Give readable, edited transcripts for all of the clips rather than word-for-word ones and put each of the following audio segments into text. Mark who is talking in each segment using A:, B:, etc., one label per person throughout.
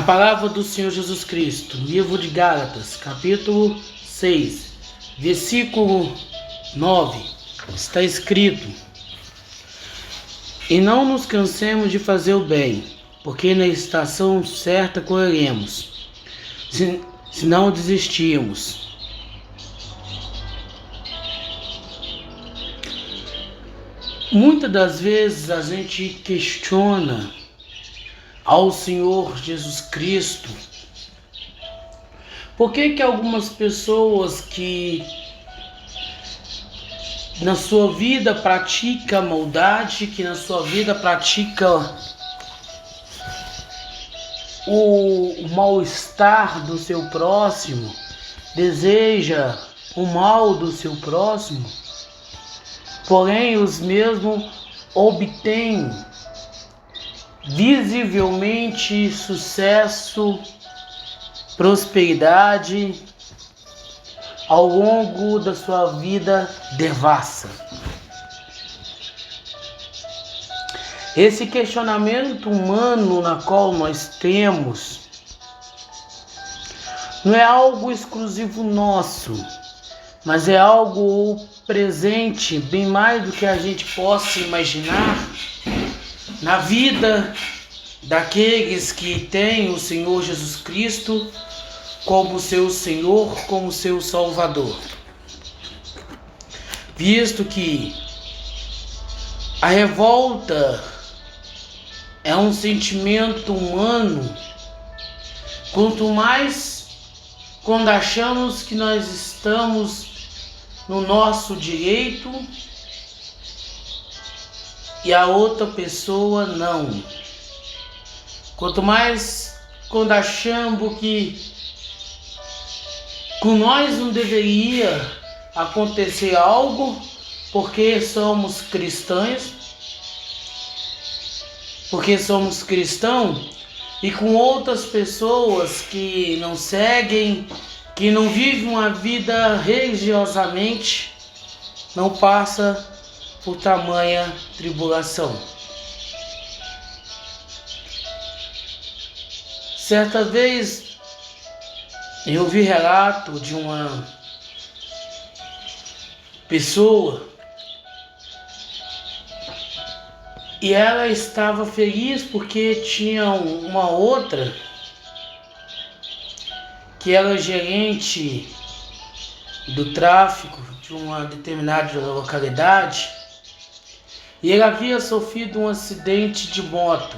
A: A palavra do Senhor Jesus Cristo, livro de Gálatas, capítulo 6, versículo 9, está escrito: E não nos cansemos de fazer o bem, porque na estação certa colheremos, se não desistirmos. Muitas das vezes a gente questiona ao Senhor Jesus Cristo por que algumas pessoas que na sua vida pratica maldade, que na sua vida pratica o mal-estar do seu próximo, deseja o mal do seu próximo, porém os mesmos obtêm visivelmente sucesso, prosperidade ao longo da sua vida devassa. Esse questionamento humano na qual nós temos não é algo exclusivo nosso, mas é algo presente, bem mais do que a gente possa imaginar, na vida daqueles que têm o Senhor Jesus Cristo como seu Senhor, como seu Salvador. Visto que a revolta é um sentimento humano, quanto mais quando achamos que nós estamos no nosso direito e a outra pessoa não. Quanto mais quando achamos que com nós não deveria acontecer algo porque somos cristãos, e com outras pessoas que não seguem, que não vivem uma vida religiosamente, não passa por tamanha tribulação. Certa vez eu vi relato de uma pessoa e ela estava feliz porque tinha uma outra que era gerente do tráfico de uma determinada localidade. E ele havia sofrido um acidente de moto.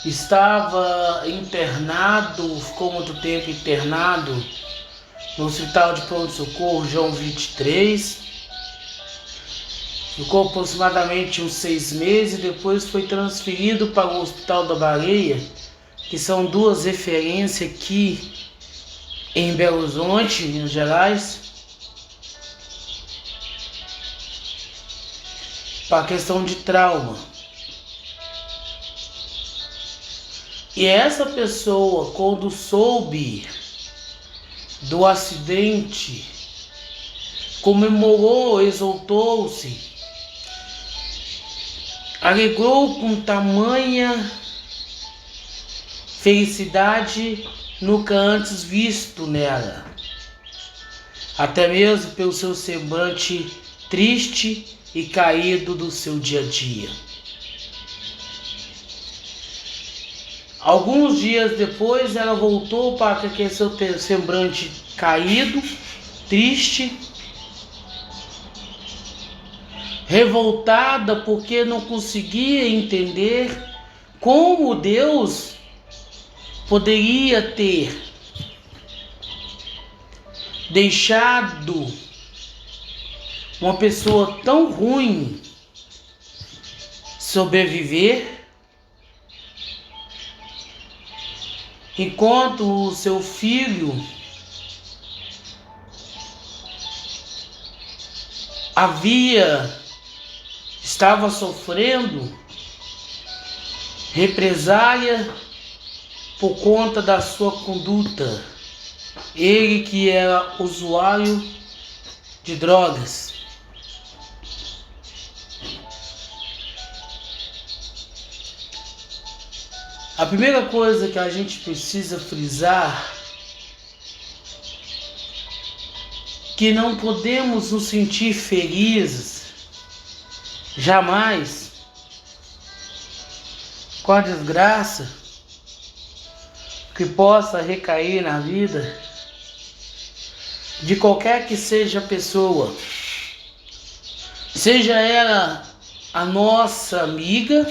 A: Estava internado, ficou muito tempo internado no Hospital de Pronto-Socorro João 23. Ficou aproximadamente uns 6 meses e depois foi transferido para o Hospital da Baleia, que são duas referências aqui em Belo Horizonte, Minas Gerais, para a questão de trauma. E essa pessoa, quando soube do acidente, comemorou, exultou-se, alegrou com tamanha felicidade nunca antes visto nela, até mesmo pelo seu semblante triste e caído do seu dia a dia. Alguns dias depois ela voltou para aquele seu semblante caído, triste, revoltada porque não conseguia entender como Deus poderia ter deixado uma pessoa tão ruim sobreviver, enquanto o seu filho estava sofrendo represália por conta da sua conduta. Ele que era usuário de drogas. A primeira coisa que a gente precisa frisar que não podemos nos sentir felizes jamais com a desgraça que possa recair na vida de qualquer que seja a pessoa, seja ela a nossa amiga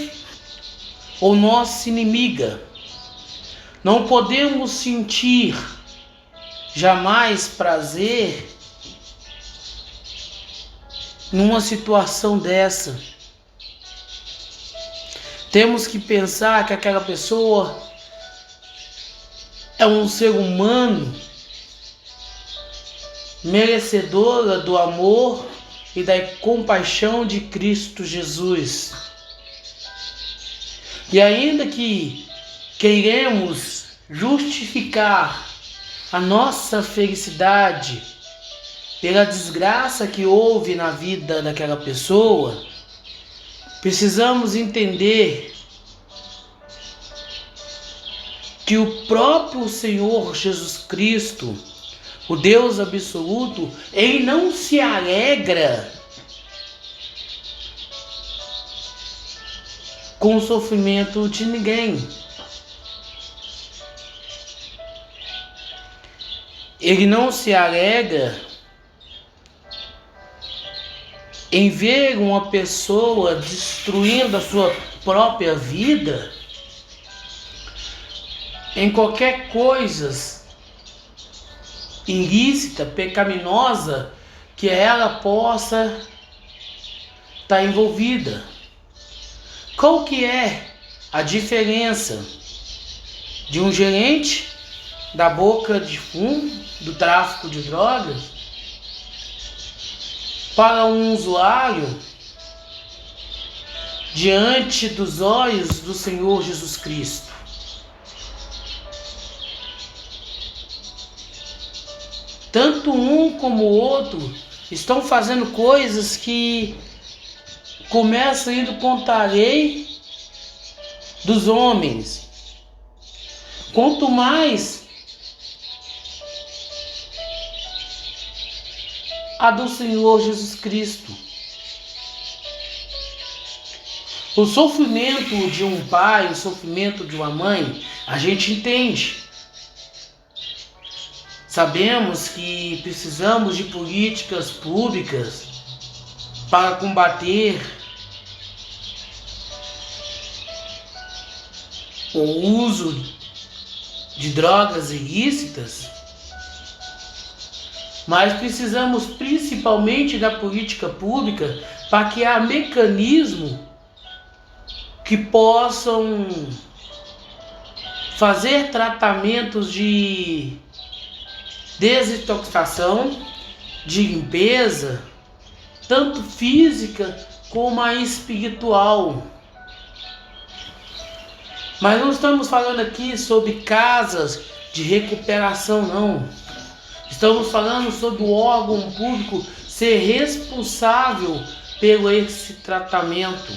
A: ou nossa inimiga. Não podemos sentir jamais prazer numa situação dessa. Temos que pensar que aquela pessoa é um ser humano merecedora do amor e da compaixão de Cristo Jesus. E ainda que queiremos justificar a nossa felicidade pela desgraça que houve na vida daquela pessoa, precisamos entender que o próprio Senhor Jesus Cristo, o Deus absoluto, Ele não se alegra com o sofrimento de ninguém. Ele não se alegra em ver uma pessoa destruindo a sua própria vida em qualquer coisa ilícita, pecaminosa que ela possa estar envolvida. Qual que é a diferença de um gerente da boca de fumo, do tráfico de drogas, para um usuário diante dos olhos do Senhor Jesus Cristo? Tanto um como o outro estão fazendo coisas que começam indo contra a lei dos homens. Quanto mais a do Senhor Jesus Cristo. O sofrimento de um pai, o sofrimento de uma mãe, a gente entende. Sabemos que precisamos de políticas públicas para combater o uso de drogas ilícitas, mas precisamos principalmente da política pública para criar mecanismos que possam fazer tratamentos de desintoxicação, de limpeza, tanto física como a espiritual. Mas não estamos falando aqui sobre casas de recuperação, não. Estamos falando sobre o órgão público ser responsável pelo esse tratamento.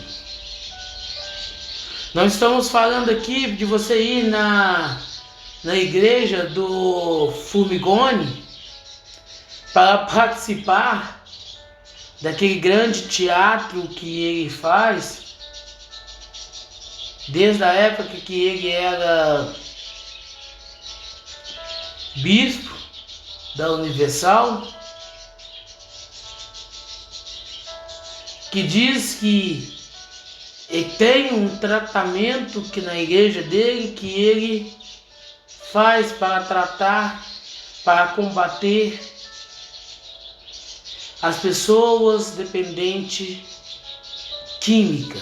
A: Não estamos falando aqui de você ir na igreja do Formigoni para participar daquele grande teatro que ele faz desde a época que ele era bispo da Universal, que diz que ele tem um tratamento que na igreja dele que ele faz para tratar, para combater as pessoas dependentes química.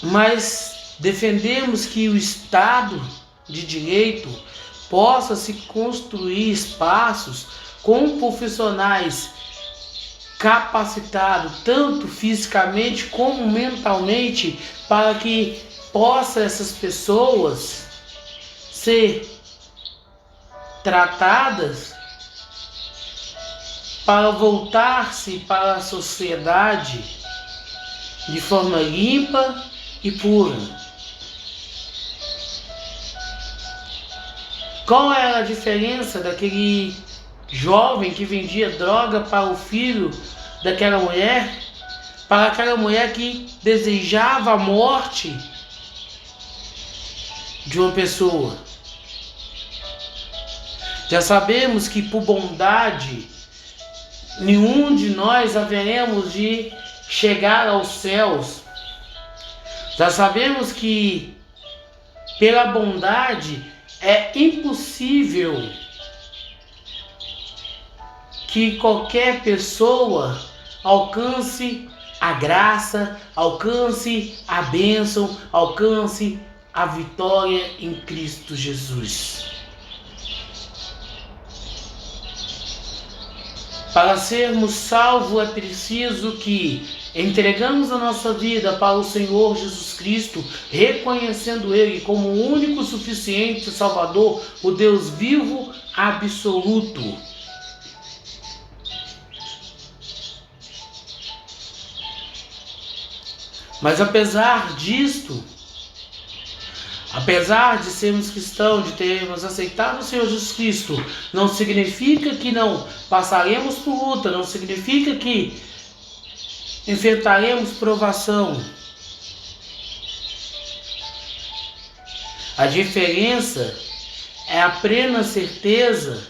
A: Mas defendemos que o Estado de Direito possa se construir espaços com profissionais capacitados, tanto fisicamente como mentalmente, para que possa essas pessoas ser tratadas para voltar-se para a sociedade de forma limpa e pura. Qual era a diferença daquele jovem que vendia droga para o filho daquela mulher, para aquela mulher que desejava a morte de uma pessoa? Já sabemos que por bondade nenhum de nós haveremos de chegar aos céus. Já sabemos que pela bondade é impossível que qualquer pessoa alcance a graça, alcance a bênção, alcance a vitória em Cristo Jesus. Para sermos salvos é preciso que entregamos a nossa vida para o Senhor Jesus Cristo, reconhecendo Ele como o único suficiente Salvador, o Deus vivo absoluto. Mas apesar disto, apesar de sermos cristãos, de termos aceitado o Senhor Jesus Cristo, não significa que não passaremos por luta, não significa que enfrentaremos provação. A diferença é a plena certeza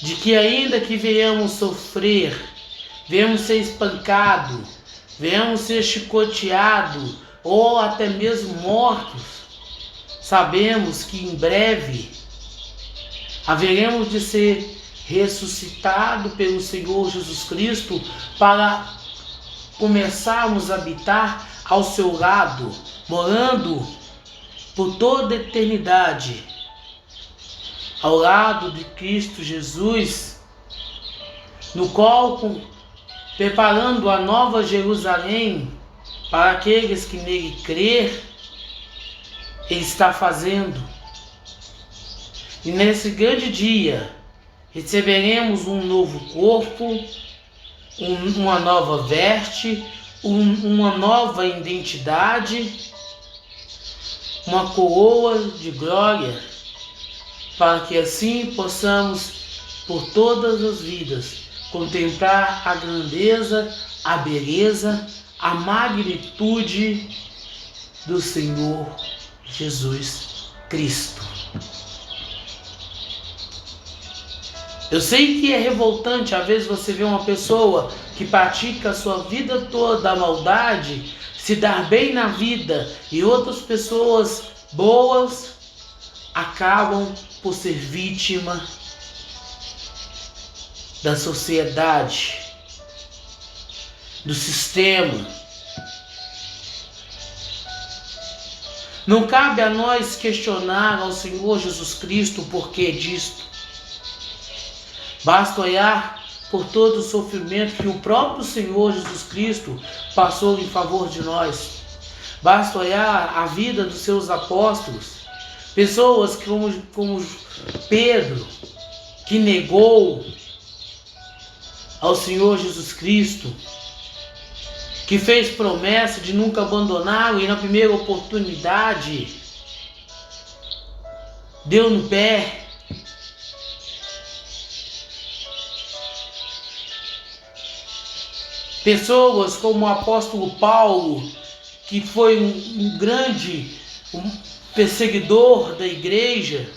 A: de que ainda que venhamos sofrer, venhamos ser espancados, venhamos ser chicoteados ou até mesmo mortos, sabemos que em breve haveremos de ser ressuscitados pelo Senhor Jesus Cristo para começarmos a habitar ao seu lado, morando por toda a eternidade, ao lado de Cristo Jesus, no qual, preparando a nova Jerusalém para aqueles que nele crer, Ele está fazendo. E nesse grande dia receberemos um novo corpo, uma nova veste, uma nova identidade, uma coroa de glória, para que assim possamos por todas as vidas contemplar a grandeza, a beleza, a magnitude do Senhor Jesus Cristo. Eu sei que é revoltante, às vezes você vê uma pessoa que pratica a sua vida toda a maldade, se dar bem na vida, e outras pessoas boas acabam por ser vítima da sociedade, do sistema. Não cabe a nós questionar ao Senhor Jesus Cristo o porquê disto. Basta olhar por todo o sofrimento que o próprio Senhor Jesus Cristo passou em favor de nós. Basta olhar a vida dos seus apóstolos, pessoas como Pedro, que negou ao Senhor Jesus Cristo, que fez promessa de nunca abandoná-lo e na primeira oportunidade deu no pé. Pessoas como o apóstolo Paulo, que foi um grande perseguidor da igreja,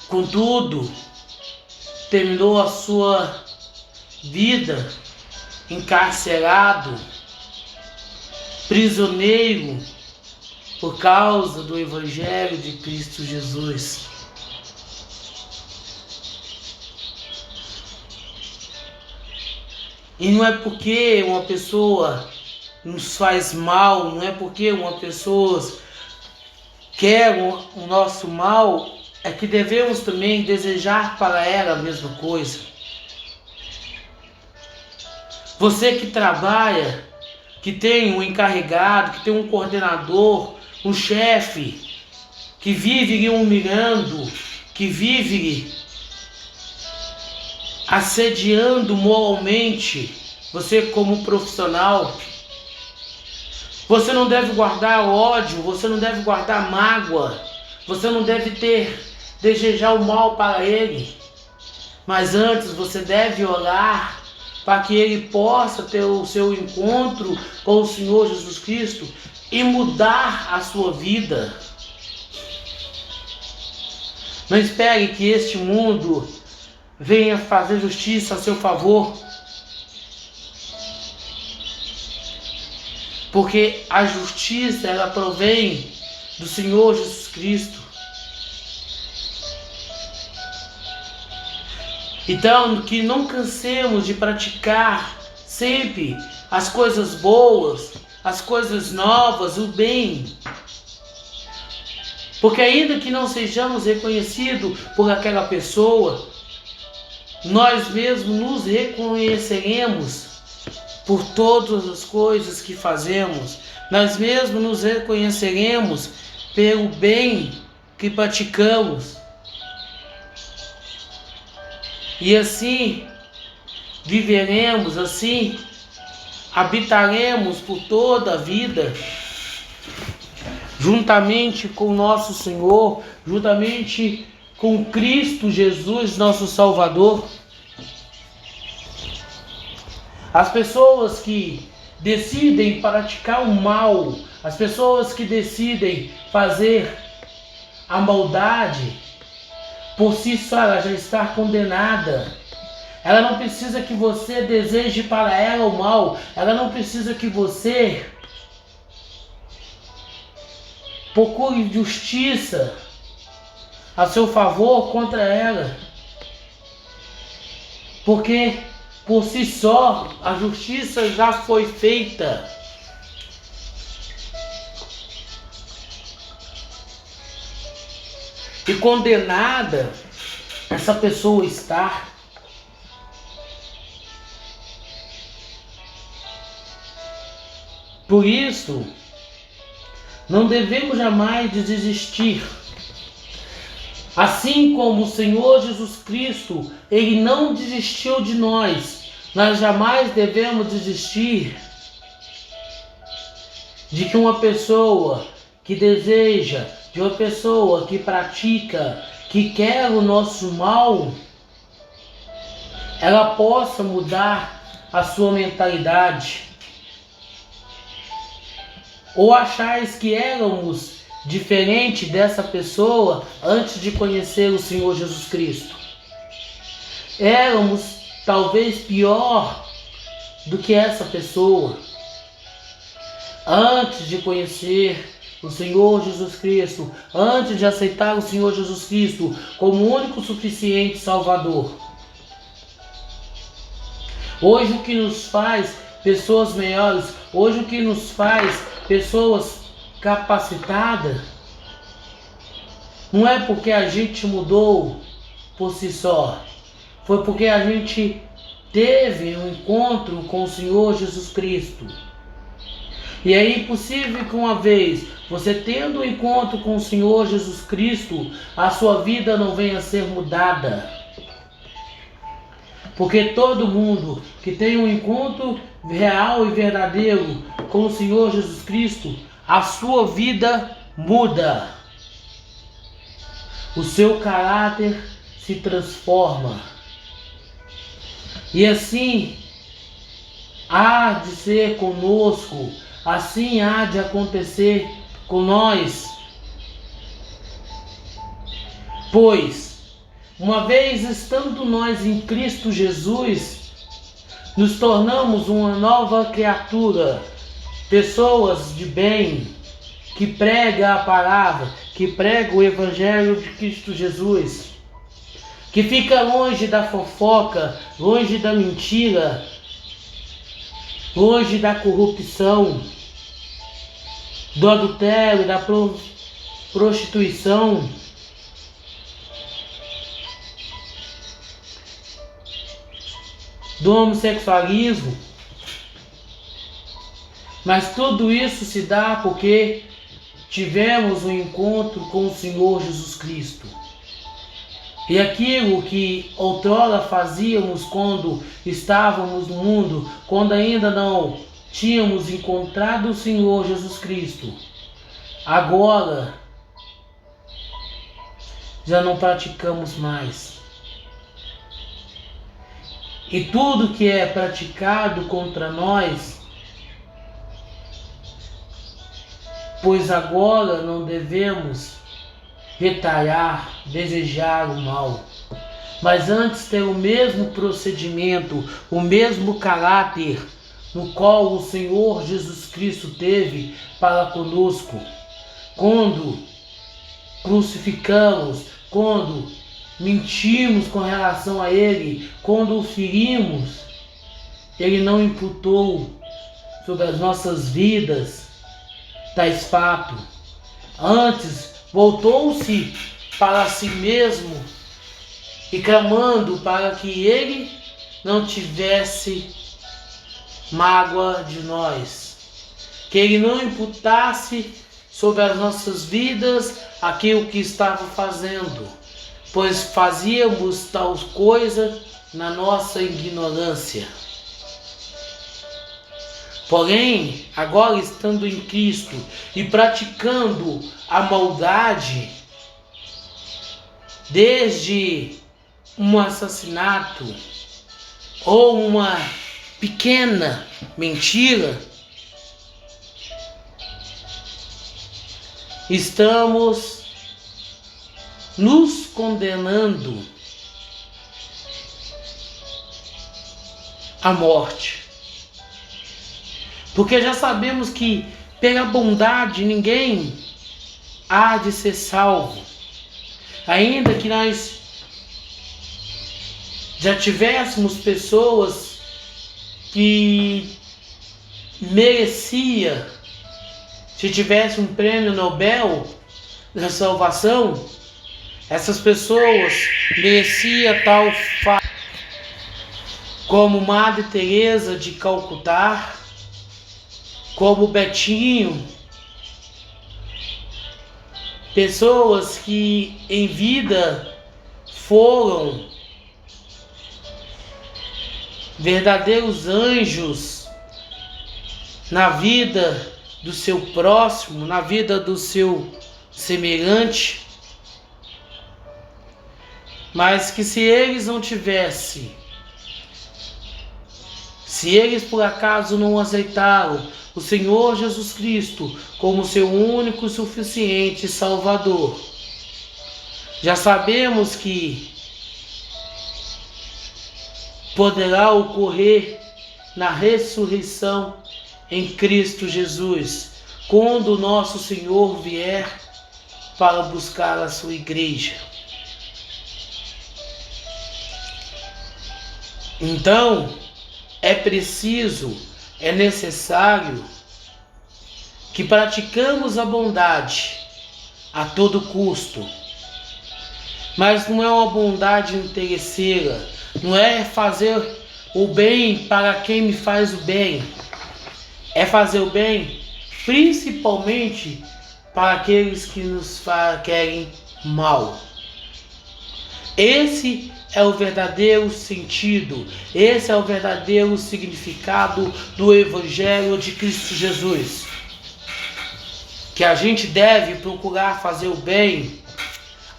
A: contudo, terminou a sua vida encarcerado, prisioneiro, por causa do Evangelho de Cristo Jesus. E não é porque uma pessoa nos faz mal, não é porque uma pessoa quer o nosso mal, é que devemos também desejar para ela a mesma coisa. Você que trabalha, que tem um encarregado, que tem um coordenador, um chefe, que vive lhe humilhando, que vive assediando moralmente você como profissional. Você não deve guardar ódio, você não deve guardar mágoa, você não deve desejar o mal para ele. Mas antes você deve orar para que ele possa ter o seu encontro com o Senhor Jesus Cristo e mudar a sua vida. Não espere que este mundo venha fazer justiça a seu favor, porque a justiça ela provém do Senhor Jesus Cristo. Então, que não cansemos de praticar sempre as coisas boas, as coisas novas, o bem. Porque ainda que não sejamos reconhecidos por aquela pessoa, nós mesmos nos reconheceremos por todas as coisas que fazemos. Nós mesmos nos reconheceremos pelo bem que praticamos. E assim viveremos, assim habitaremos por toda a vida, juntamente com o nosso Senhor, juntamente com Cristo Jesus, nosso Salvador. As pessoas que decidem praticar o mal, as pessoas que decidem fazer a maldade, por si só ela já está condenada. Ela não precisa que você deseje para ela o mal. Ela não precisa que você procure justiça a seu favor contra ela. Porque por si só a justiça já foi feita. E condenada essa pessoa está. Por isso, não devemos jamais desistir. Assim como o Senhor Jesus Cristo, Ele não desistiu de nós, nós jamais devemos desistir de que uma pessoa que deseja, de uma pessoa que pratica, que quer o nosso mal, ela possa mudar a sua mentalidade. Ou achais que éramos diferente dessa pessoa antes de conhecer o Senhor Jesus Cristo? Éramos talvez pior do que essa pessoa antes de conhecer o Senhor Jesus Cristo, antes de aceitar o Senhor Jesus Cristo como o único suficiente Salvador. Hoje o que nos faz pessoas melhores, hoje o que nos faz pessoas capacitadas, não é porque a gente mudou por si só, foi porque a gente teve um encontro com o Senhor Jesus Cristo. E é impossível que uma vez você tendo um encontro com o Senhor Jesus Cristo, a sua vida não venha a ser mudada. Porque todo mundo que tem um encontro real e verdadeiro com o Senhor Jesus Cristo, a sua vida muda. O seu caráter se transforma. E assim há de ser conosco, assim há de acontecer com nós. Pois, uma vez estando nós em Cristo Jesus, nos tornamos uma nova criatura, pessoas de bem, que prega a palavra, que prega o Evangelho de Cristo Jesus, que fica longe da fofoca, longe da mentira, longe da corrupção, do adultério, da prostituição, do homossexualismo. Mas tudo isso se dá porque tivemos um encontro com o Senhor Jesus Cristo. E aquilo que outrora fazíamos quando estávamos no mundo, quando ainda não tínhamos encontrado o Senhor Jesus Cristo, agora já não praticamos mais. E tudo que é praticado contra nós, pois agora não devemos retalhar, desejar o mal, mas antes ter o mesmo procedimento, o mesmo caráter no qual o Senhor Jesus Cristo teve para conosco. Quando crucificamos, quando mentimos com relação a Ele, quando o ferimos, Ele não imputou sobre as nossas vidas tais fatos. Antes, voltou-se para si mesmo e clamando para que Ele não tivesse mágoa de nós, que Ele não imputasse sobre as nossas vidas aquilo que estava fazendo, pois fazíamos tal coisa na nossa ignorância. Porém, agora estando em Cristo e praticando a maldade, desde um assassinato ou uma pequena mentira, estamos nos condenando à morte. Porque já sabemos que pela bondade ninguém há de ser salvo. Ainda que nós já tivéssemos pessoas que merecia, se tivesse um prêmio Nobel da salvação, essas pessoas mereciam tal fato, como Madre Teresa de Calcutá, como Betinho, pessoas que em vida foram verdadeiros anjos na vida do seu próximo, na vida do seu semelhante, mas que se eles não tivessem, se eles por acaso não aceitaram o Senhor Jesus Cristo como seu único e suficiente Salvador, já sabemos que poderá ocorrer na ressurreição em Cristo Jesus, quando o nosso Senhor vier para buscar a sua igreja. Então, é preciso, é necessário que praticamos a bondade a todo custo. Mas não é uma bondade interesseira, não é fazer o bem para quem me faz o bem. É fazer o bem principalmente para aqueles que nos querem mal. Esse é o verdadeiro sentido, esse é o verdadeiro significado do Evangelho de Cristo Jesus. Que a gente deve procurar fazer o bem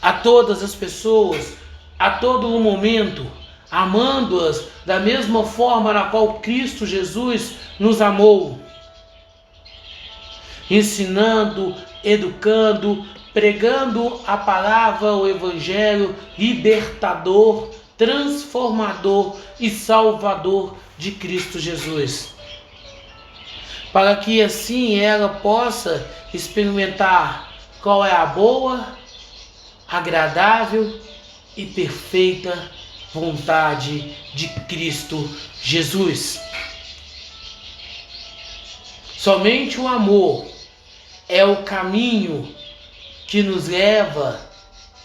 A: a todas as pessoas, a todo momento, amando-as da mesma forma na qual Cristo Jesus nos amou. Ensinando, educando, pregando a palavra, o Evangelho libertador, transformador e salvador de Cristo Jesus. Para que assim ela possa experimentar qual é a boa, agradável e perfeita vontade de Cristo Jesus. Somente o amor é o caminho que nos leva,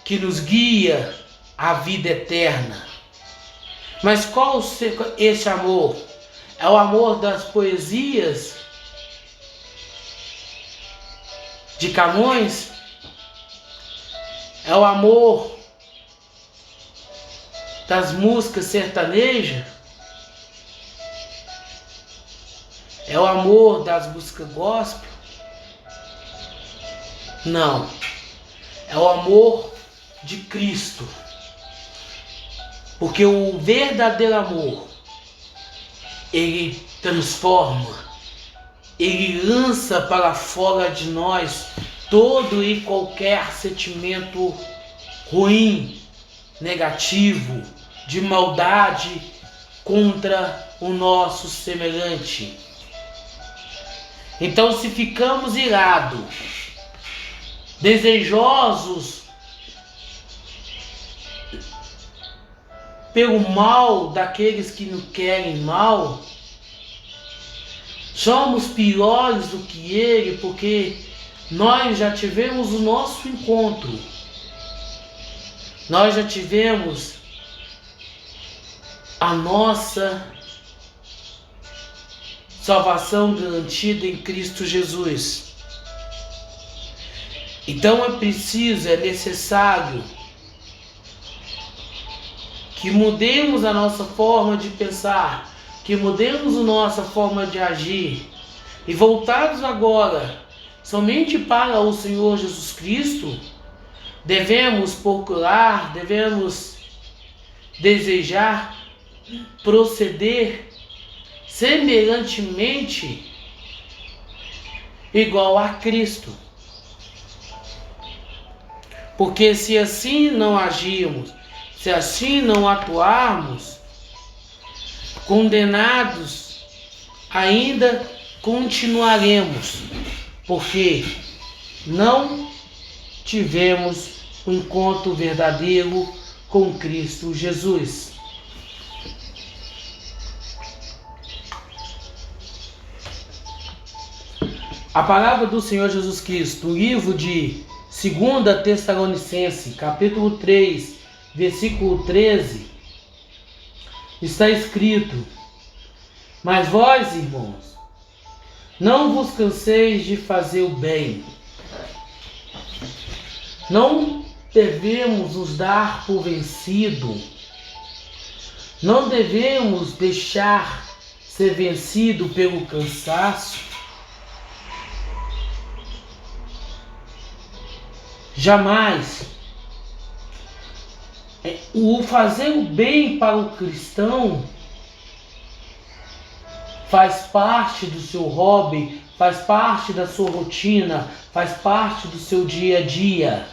A: que nos guia à vida eterna. Mas qual esse amor? É o amor das poesias de Camões? É o amor das músicas sertanejas? É o amor das músicas gospel? Não. É o amor de Cristo. Porque o verdadeiro amor, ele transforma, ele lança para fora de nós todo e qualquer sentimento ruim, negativo, de maldade contra o nosso semelhante. Então, se ficamos irados, desejosos pelo mal daqueles que nos querem mal, somos piores do que ele, porque nós já tivemos o nosso encontro, nós já tivemos a nossa salvação garantida em Cristo Jesus. Então é necessário que mudemos a nossa forma de pensar, que mudemos a nossa forma de agir e voltados agora somente para o Senhor Jesus Cristo, devemos procurar, devemos desejar proceder semelhantemente igual a Cristo. Porque se assim não agirmos, se assim não atuarmos, condenados ainda continuaremos, porque não tivemos um encontro verdadeiro com Cristo Jesus. A palavra do Senhor Jesus Cristo, no livro de 2 Tessalonicenses, capítulo 3, versículo 13, está escrito: Mas vós, irmãos, não vos canseis de fazer o bem. Não devemos nos dar por vencido. Não devemos deixar ser vencido pelo cansaço. Jamais. O fazer o bem para o cristão faz parte do seu hobby, faz parte da sua rotina, faz parte do seu dia a dia.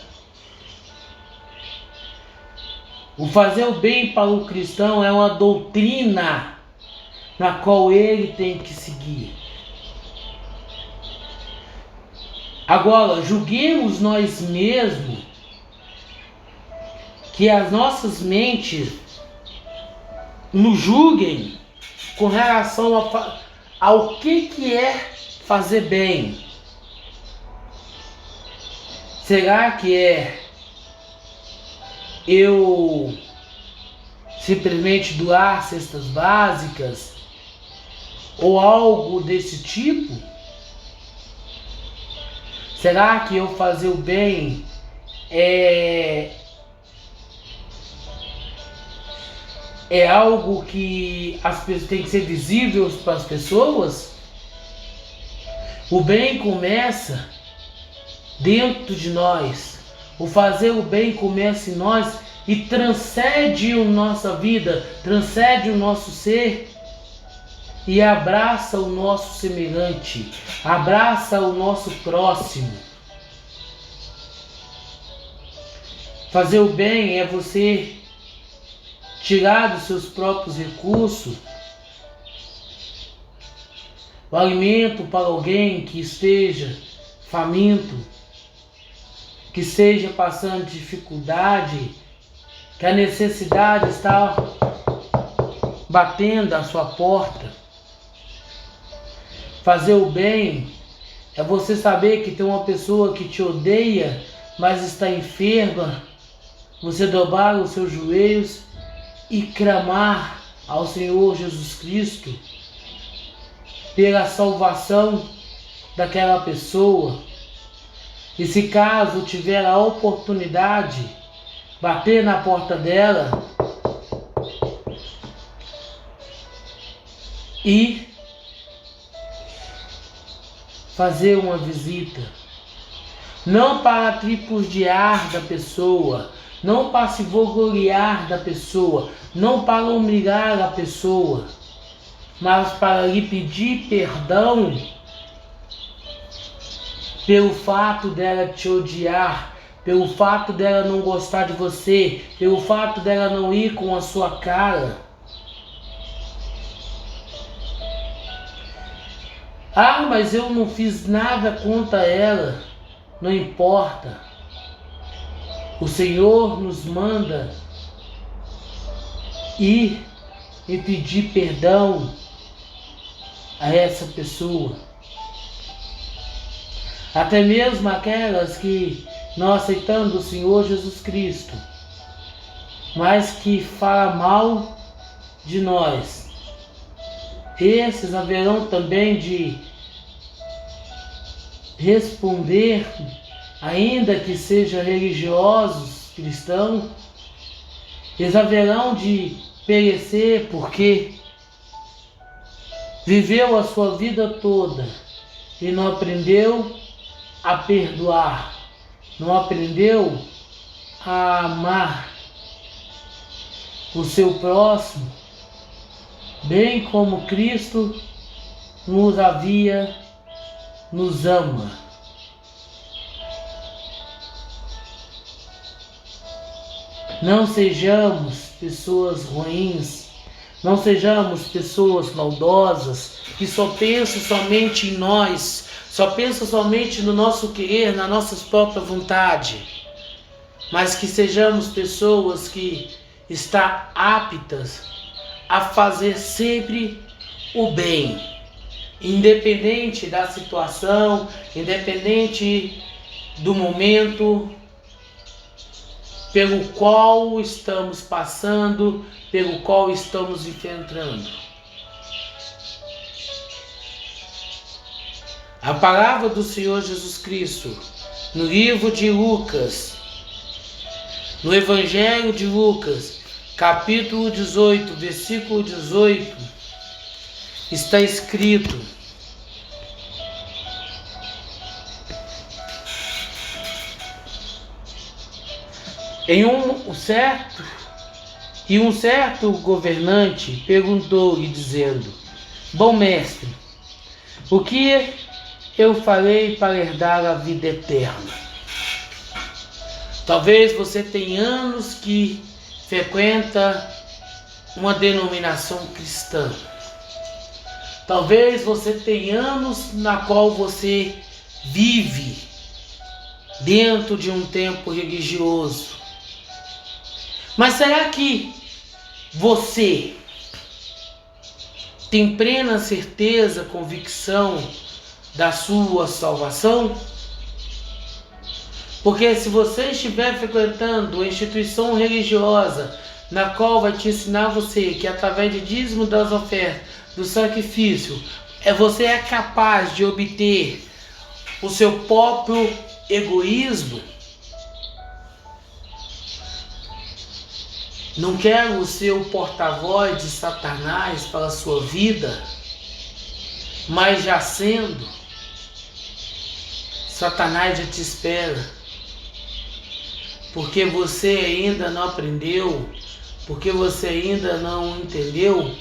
A: O fazer o bem para o cristão é uma doutrina na qual ele tem que seguir. Agora, julguemos nós mesmos, que as nossas mentes nos julguem com relação ao que é fazer bem. Será que é eu simplesmente doar cestas básicas ou algo desse tipo? Será que eu fazer o bem é algo que as pessoas tem que ser visível para as pessoas? O bem começa dentro de nós. O fazer o bem começa em nós e transcende a nossa vida, transcende o nosso ser e abraça o nosso semelhante, abraça o nosso próximo. Fazer o bem é você tirar dos seus próprios recursos o alimento para alguém que esteja faminto, que esteja passando dificuldade, que a necessidade está batendo à sua porta. Fazer o bem é você saber que tem uma pessoa que te odeia, mas está enferma. Você dobrar os seus joelhos e clamar ao Senhor Jesus Cristo pela salvação daquela pessoa. E se caso tiver a oportunidade, bater na porta dela e fazer uma visita, não para tripudiar da pessoa, não para se vangloriar da pessoa, não para humilhar a pessoa, mas para lhe pedir perdão pelo fato dela te odiar, pelo fato dela não gostar de você, pelo fato dela não ir com a sua cara. Ah, mas eu não fiz nada contra ela. Não importa. O Senhor nos manda ir e pedir perdão a essa pessoa. Até mesmo aquelas que não aceitando o Senhor Jesus Cristo, mas que falam mal de nós. Esses haverão também de responder, ainda que sejam religiosos, cristãos, eles haverão de perecer porque viveu a sua vida toda e não aprendeu a perdoar, não aprendeu a amar o seu próximo, bem como Cristo nos ama. Não sejamos pessoas ruins, não sejamos pessoas maldosas, que só pensam somente em nós, só pensam somente no nosso querer, na nossa própria vontade, mas que sejamos pessoas que estão aptas a fazer sempre o bem, independente da situação, independente do momento pelo qual estamos passando, pelo qual estamos enfrentando. A palavra do Senhor Jesus Cristo, no livro de Lucas, no Evangelho de Lucas, capítulo 18, versículo 18, está escrito: um certo governante perguntou-lhe, dizendo: Bom mestre, o que eu farei para herdar a vida eterna? Talvez você tenha anos que frequenta uma denominação cristã. Talvez você tenha anos na qual você vive dentro de um templo religioso. Mas será que você tem plena certeza, convicção da sua salvação? Porque se você estiver frequentando uma instituição religiosa na qual vai te ensinar você que através de dízimo das ofertas, do sacrifício, você é capaz de obter o seu próprio egoísmo, não quero ser o porta-voz de Satanás para a sua vida, mas já sendo, Satanás já te espera, porque você ainda não aprendeu, porque você ainda não entendeu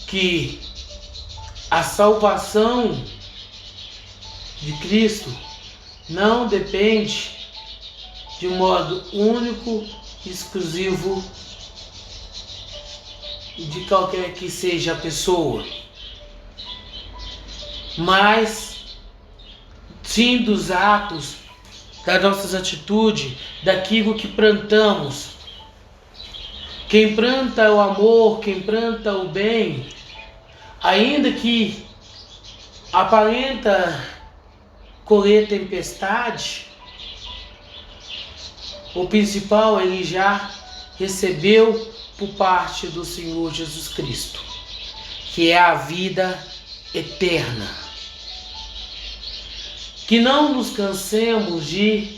A: que a salvação de Cristo não depende de um modo único, exclusivo de qualquer que seja a pessoa, mas sim dos atos, das nossas atitudes, daquilo que plantamos. Quem planta o amor, quem planta o bem, ainda que aparenta colher tempestade, o principal ele já recebeu por parte do Senhor Jesus Cristo, que é a vida eterna. Que não nos cansemos de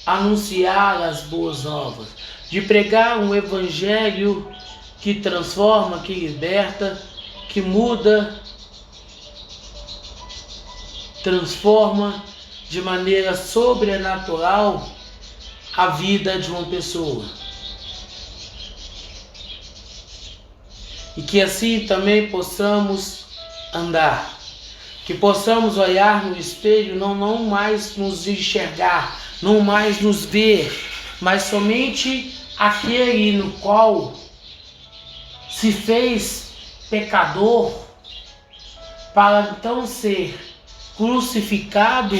A: anunciar as boas novas, de pregar um evangelho que transforma, que liberta, que muda, transforma de maneira sobrenatural a vida de uma pessoa. E que assim também possamos andar, que possamos olhar no espelho, não mais nos enxergar, não mais nos ver, mas somente aquele no qual se fez pecador, para então ser crucificado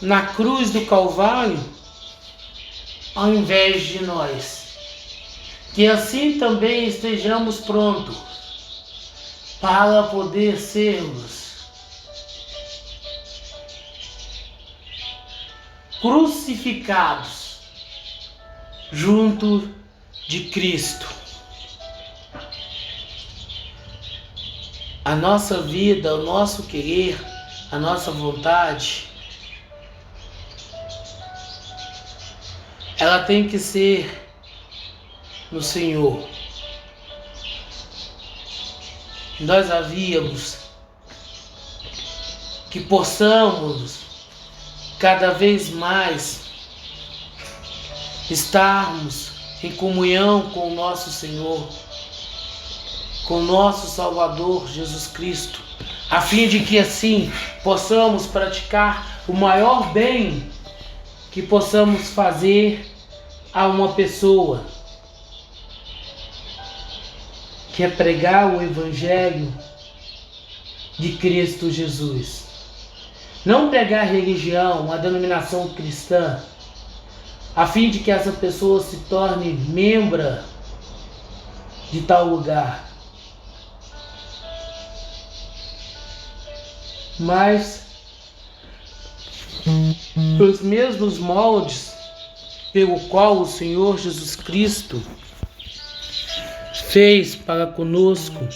A: na cruz do Calvário, ao invés de nós. Que assim também estejamos prontos para poder sermos crucificados junto de Cristo. A nossa vida, o nosso querer, a nossa vontade, ela tem que ser no Senhor. Nós havíamos que possamos cada vez mais estarmos em comunhão com o nosso Senhor, com o nosso Salvador Jesus Cristo, a fim de que assim possamos praticar o maior bem que possamos fazer a uma pessoa, que é pregar o Evangelho de Cristo Jesus. Não pregar religião, a denominação cristã, a fim de que essa pessoa se torne membro de tal lugar. Mas os mesmos moldes pelo qual o Senhor Jesus Cristo fez para conosco,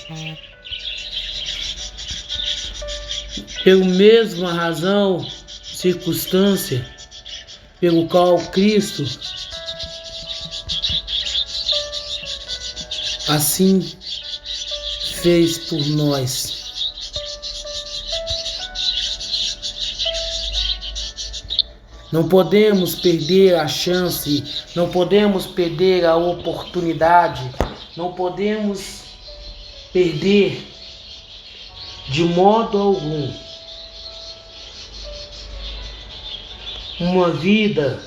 A: pela mesma razão, circunstância, pelo qual Cristo assim fez por nós. Não podemos perder a chance, não podemos perder a oportunidade, não podemos perder de modo algum uma vida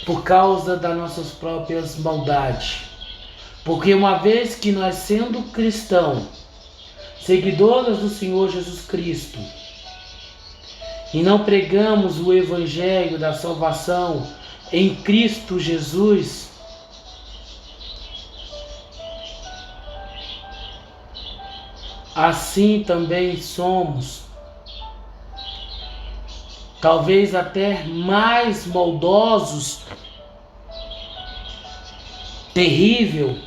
A: por causa das nossas próprias maldades. Porque uma vez que nós, sendo cristãos, seguidores do Senhor Jesus Cristo, e não pregamos o Evangelho da salvação em Cristo Jesus, assim também somos, talvez até mais maldosos, terrível,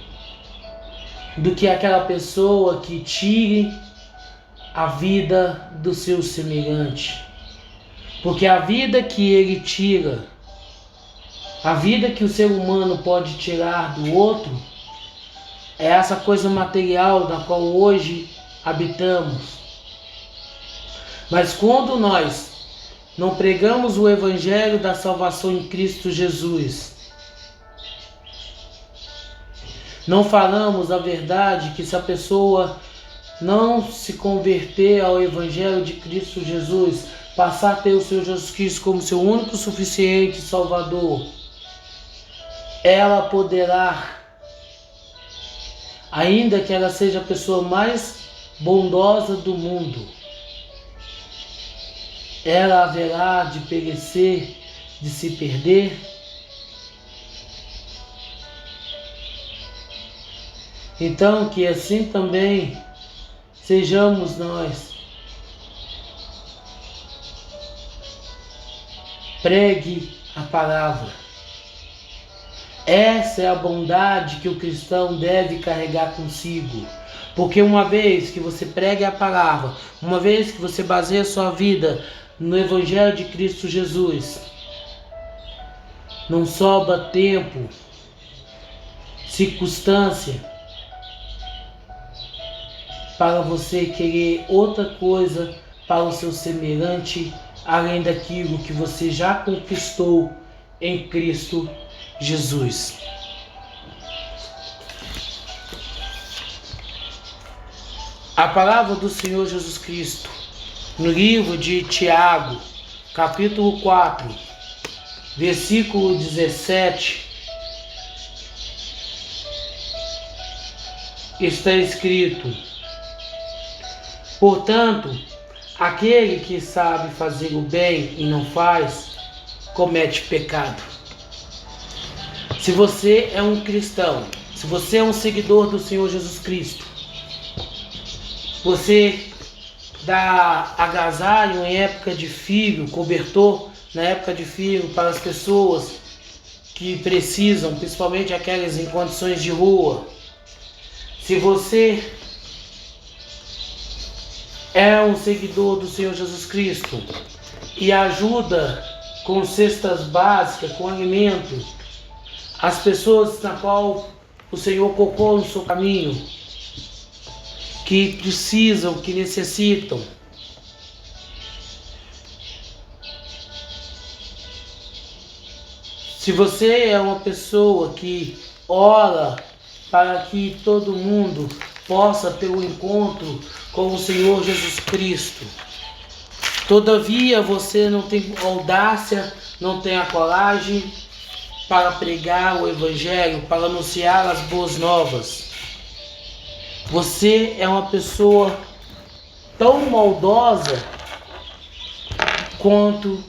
A: do que aquela pessoa que tire a vida do seu semelhante. Porque a vida que ele tira, a vida que o ser humano pode tirar do outro, é essa coisa material da qual hoje habitamos. Mas quando nós não pregamos o Evangelho da salvação em Cristo Jesus, não falamos a verdade, que se a pessoa não se converter ao Evangelho de Cristo Jesus, passar a ter o Senhor Jesus Cristo como seu único suficiente Salvador, ela poderá, ainda que ela seja a pessoa mais bondosa do mundo, ela haverá de perecer, de se perder. Então, que assim também sejamos nós. Pregue a palavra. Essa é a bondade que o cristão deve carregar consigo. Porque uma vez que você prega a palavra, uma vez que você baseia sua vida no Evangelho de Cristo Jesus, não sobra tempo, circunstância para você querer outra coisa para o seu semelhante, além daquilo que você já conquistou em Cristo Jesus. A palavra do Senhor Jesus Cristo, no livro de Tiago, capítulo 4, versículo 17, está escrito: portanto, aquele que sabe fazer o bem e não faz, comete pecado. Se você é um cristão, se você é um seguidor do Senhor Jesus Cristo, você dá agasalho em época de frio, cobertor na época de frio para as pessoas que precisam, principalmente aquelas em condições de rua. Se você é um seguidor do Senhor Jesus Cristo e ajuda com cestas básicas, com alimento, as pessoas na qual o Senhor colocou no seu caminho, que precisam, que necessitam, se você é uma pessoa que ora para que todo mundo possa ter um encontro com o Senhor Jesus Cristo, todavia você não tem audácia, não tem a coragem para pregar o Evangelho, para anunciar as boas novas, você é uma pessoa tão maldosa quanto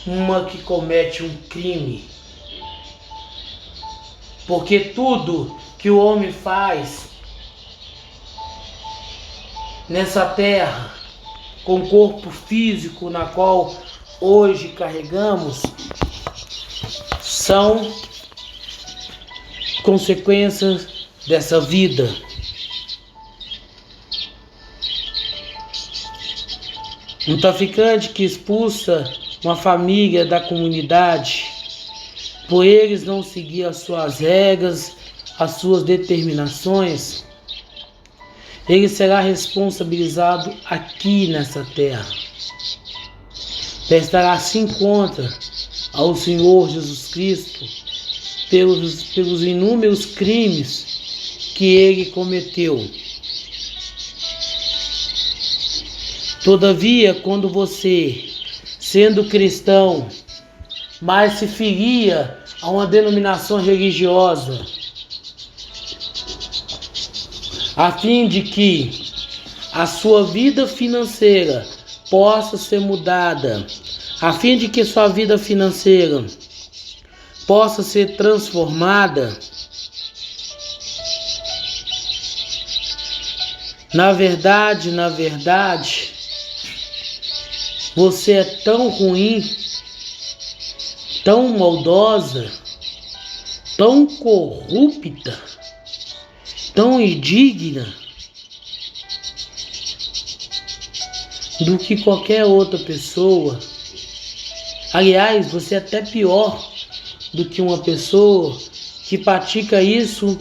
A: uma que comete um crime. Porque tudo que o homem faz nessa terra, com o corpo físico na qual hoje carregamos, são consequências dessa vida. Um traficante que expulsa uma família da comunidade por eles não seguir as suas regras, as suas determinações, ele será responsabilizado aqui nessa terra. Prestará sim conta ao Senhor Jesus Cristo pelos inúmeros crimes que ele cometeu. Todavia, quando você, sendo cristão, mas se filia a uma denominação religiosa, a fim de que a sua vida financeira possa ser mudada, a fim de que sua vida financeira possa ser transformada, na verdade, você é tão ruim, tão maldosa, tão corrupta, tão indigna do que qualquer outra pessoa. Aliás, você é até pior do que uma pessoa que pratica isso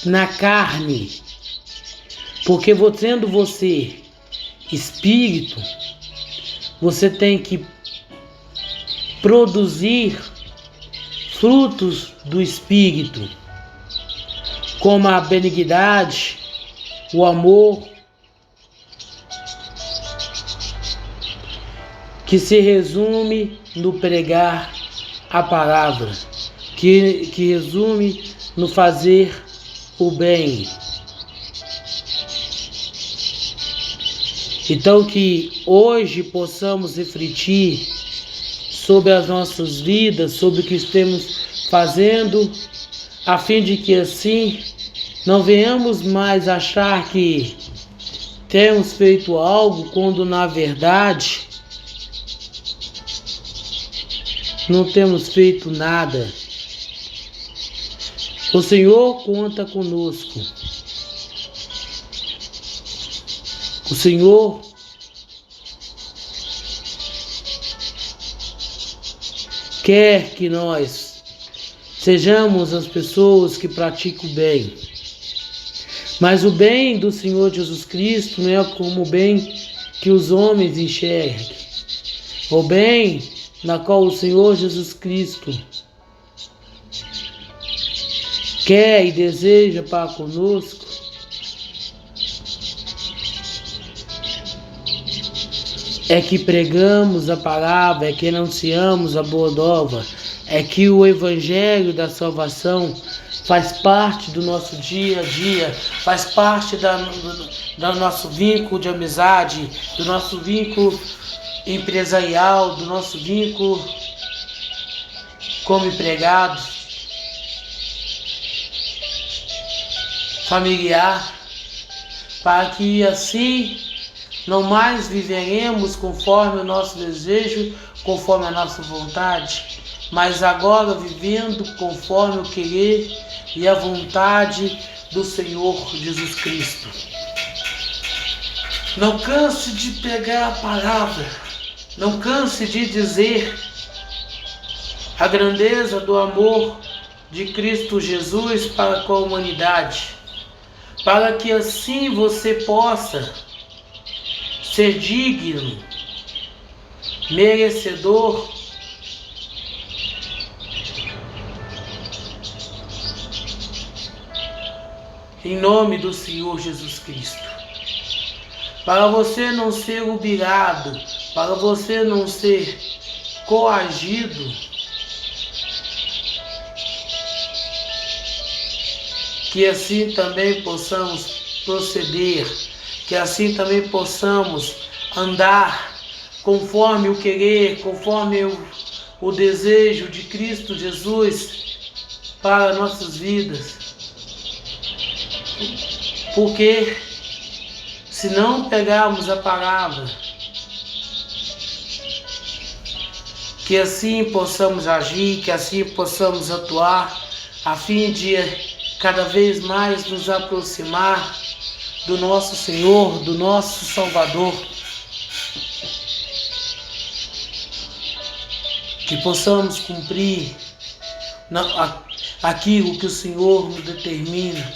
A: na carne. Porque sendo você espírito, você tem que produzir frutos do Espírito, como a benignidade, o amor, que se resume no pregar a palavra, que resume no fazer o bem. Então que hoje possamos refletir sobre as nossas vidas, sobre o que estamos fazendo, a fim de que assim não venhamos mais achar que temos feito algo, quando na verdade não temos feito nada. O Senhor conta conosco. O Senhor quer que nós sejamos as pessoas que praticam o bem. Mas o bem do Senhor Jesus Cristo não é como o bem que os homens enxerguem. O bem na qual o Senhor Jesus Cristo quer e deseja para conosco é que pregamos a palavra, é que anunciamos a boa nova, é que o evangelho da salvação faz parte do nosso dia a dia, faz parte do nosso vínculo de amizade, do nosso vínculo empresarial, do nosso vínculo como empregado, familiar, para que assim não mais viveremos conforme o nosso desejo, conforme a nossa vontade, mas agora vivendo conforme o querer e a vontade do Senhor Jesus Cristo. Não canse de pegar a palavra, não canse de dizer a grandeza do amor de Cristo Jesus para com a humanidade, para que assim você possa ser digno, merecedor em nome do Senhor Jesus Cristo. Para você não ser obrigado, para você não ser coagido, que assim também possamos proceder, que assim também possamos andar conforme o querer, conforme o desejo de Cristo Jesus para nossas vidas. Porque se não pegarmos a palavra, que assim possamos agir, que assim possamos atuar, a fim de cada vez mais nos aproximar do nosso Senhor, do nosso Salvador. Que possamos cumprir aquilo que o Senhor nos determina.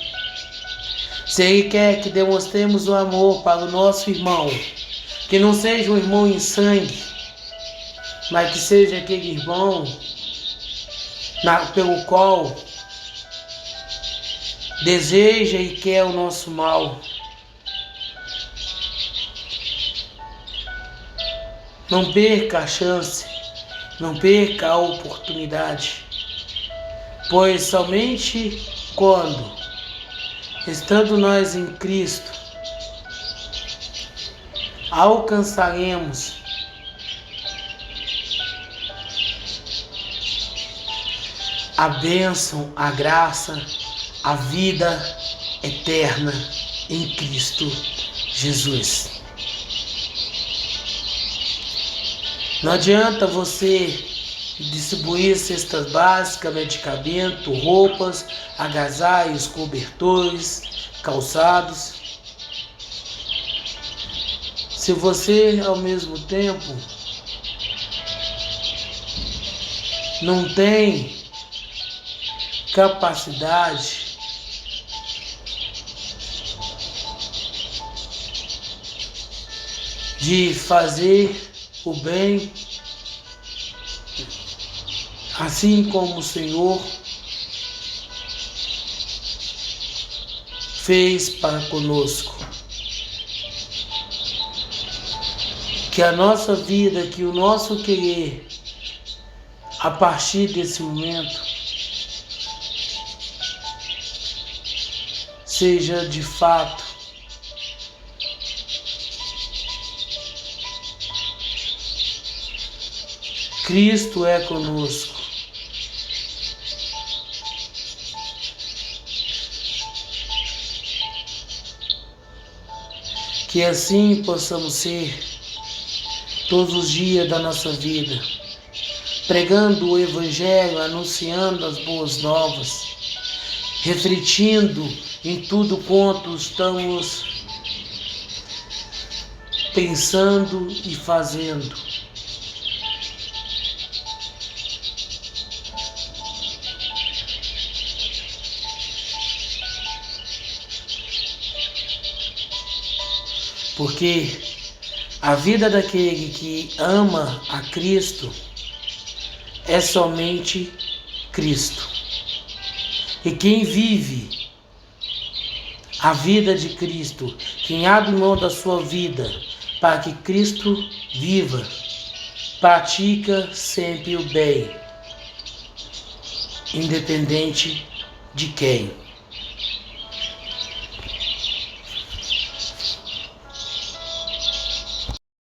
A: Se Ele quer que demonstremos o amor para o nosso irmão, que não seja um irmão em sangue, mas que seja aquele irmão pelo qual deseja e quer o nosso mal. Não perca a chance, não perca a oportunidade, pois somente quando, estando nós em Cristo, alcançaremos a bênção, a graça, a vida eterna em Cristo Jesus. Não adianta você distribuir cestas básicas, medicamento, roupas, agasalhos, cobertores, calçados, se você ao mesmo tempo não tem capacidade de fazer o bem, assim como o Senhor fez para conosco. Que a nossa vida, que o nosso querer, a partir desse momento, seja de fato Cristo é conosco. Que assim possamos ser todos os dias da nossa vida, pregando o Evangelho, anunciando as boas novas, refletindo em tudo quanto estamos pensando e fazendo. Porque a vida daquele que ama a Cristo é somente Cristo. E quem vive a vida de Cristo, quem abre mão da sua vida para que Cristo viva, pratica sempre o bem, independente de quem.